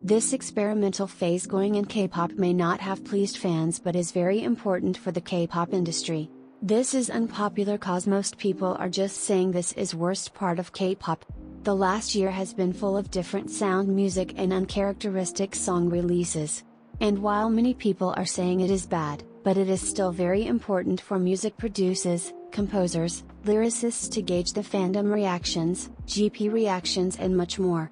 This experimental phase going in K-pop may not have pleased fans but is very important for the K-pop industry. This is unpopular cause most people are just saying this is worst part of K-pop. The last year has been full of different sound music and uncharacteristic song releases. And while many people are saying it is bad, but it is still very important for music producers, composers, lyricists to gauge the fandom reactions, GP reactions and much more.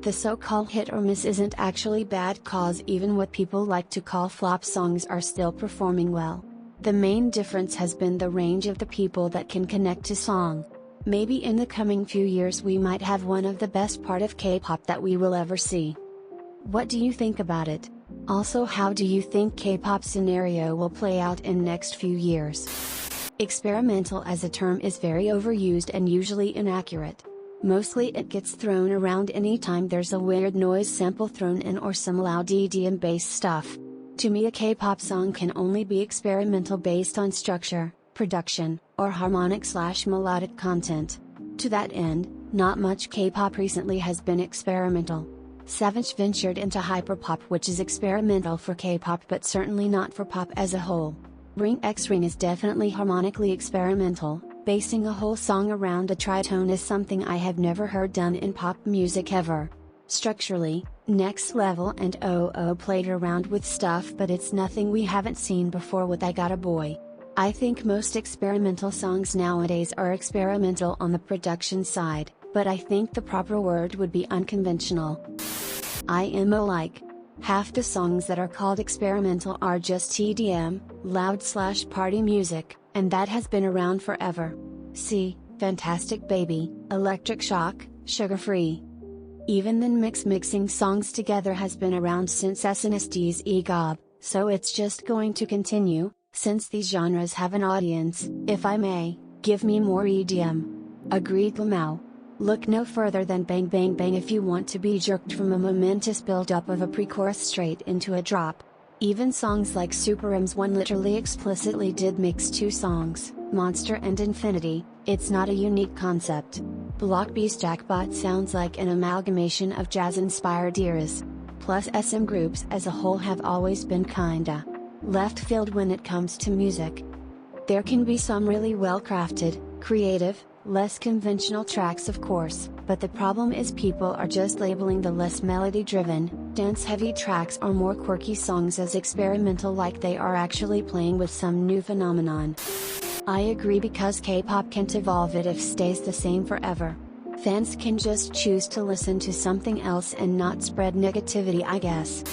The so-called hit or miss isn't actually bad cause even what people like to call flop songs are still performing well. The main difference has been the range of the people that can connect to song. Maybe in the coming few years we might have one of the best part of K-pop that we will ever see. What do you think about it? Also, how do you think K-pop scenario will play out in next few years? Experimental as a term is very overused and usually inaccurate. Mostly it gets thrown around anytime there's a weird noise sample thrown in or some loud EDM based stuff. To me a K-pop song can only be experimental based on structure, production, or harmonic/melodic content. To that end, not much K-pop recently has been experimental. Savage ventured into hyperpop which is experimental for K-pop but certainly not for pop as a whole. Ring X Ring is definitely harmonically experimental. Basing a whole song around a tritone is something I have never heard done in pop music ever. Structurally, Next Level and OO played around with stuff but it's nothing we haven't seen before with I Got a Boy. I think most experimental songs nowadays are experimental on the production side, but I think the proper word would be unconventional. IMO like. Half the songs that are called experimental are just EDM, loud/party music, and that has been around forever. See, Fantastic Baby, Electric Shock, Sugar Free. Even then mixing songs together has been around since SNSD EGOB, so it's just going to continue, since these genres have an audience. If I may, give me more EDM. Agreed Lamau. Look no further than Bang Bang Bang if you want to be jerked from a momentous build-up of a pre-chorus straight into a drop. Even songs like Super M's one literally explicitly did mix two songs, Monster and Infinity. It's not a unique concept. Block B's Jackpot sounds like an amalgamation of jazz-inspired eras. Plus SM groups as a whole have always been kinda left field when it comes to music. There can be some really well-crafted, creative, less conventional tracks of course, but the problem is people are just labeling the less melody-driven, dance-heavy tracks or more quirky songs as experimental like they are actually playing with some new phenomenon. I agree because K-pop can't evolve it if stays the same forever. Fans can just choose to listen to something else and not spread negativity I guess.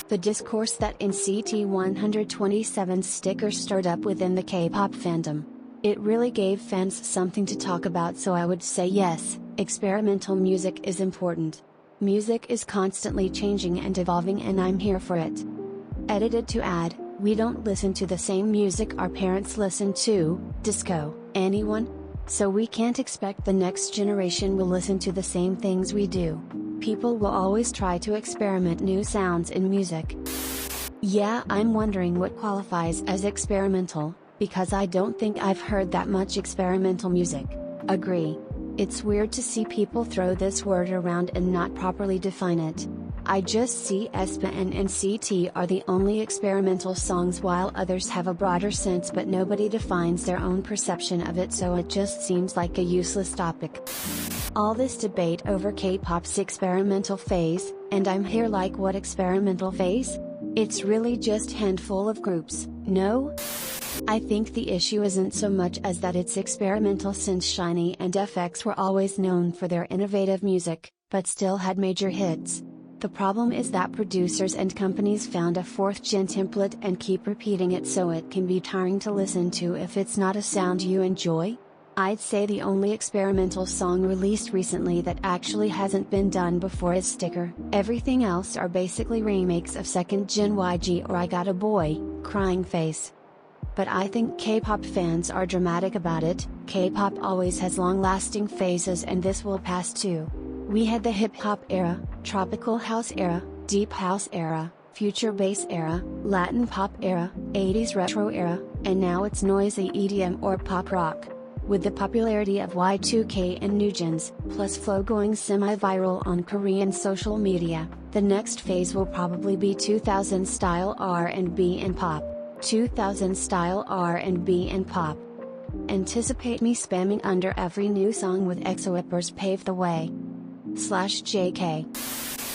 The discourse that NCT 127's sticker stirred up within the K-pop fandom. It really gave fans something to talk about so I would say yes, experimental music is important. Music is constantly changing and evolving and I'm here for it. Edited to add, we don't listen to the same music our parents listen to, disco, anyone? So we can't expect the next generation will listen to the same things we do. People will always try to experiment new sounds in music. Yeah, I'm wondering what qualifies as experimental, because I don't think I've heard that much experimental music. Agree. It's weird to see people throw this word around and not properly define it. I just see aespa and NCT are the only experimental songs while others have a broader sense but nobody defines their own perception of it so it just seems like a useless topic. All this debate over K-pop's experimental phase, and I'm here like what experimental phase? It's really just handful of groups, no? I think the issue isn't so much as that it's experimental since SHINee and FX were always known for their innovative music, but still had major hits. The problem is that producers and companies found a fourth-gen template and keep repeating it so it can be tiring to listen to if it's not a sound you enjoy. I'd say the only experimental song released recently that actually hasn't been done before is Sticker. Everything else are basically remakes of second-gen YG or I Got a Boy, Crying Face. But I think K-pop fans are dramatic about it. K-pop always has long-lasting phases and this will pass too. We had the hip-hop era, tropical house era, deep house era, future bass era, Latin pop era, 80s retro era, and now it's noisy EDM or pop rock. With the popularity of Y2K and NewJeans, plus Flow going semi-viral on Korean social media, the next phase will probably be 2000 style R&B and pop. 2000 style R&B and pop. Anticipate me spamming under every new song with EXO Whippers Pave the Way. /JK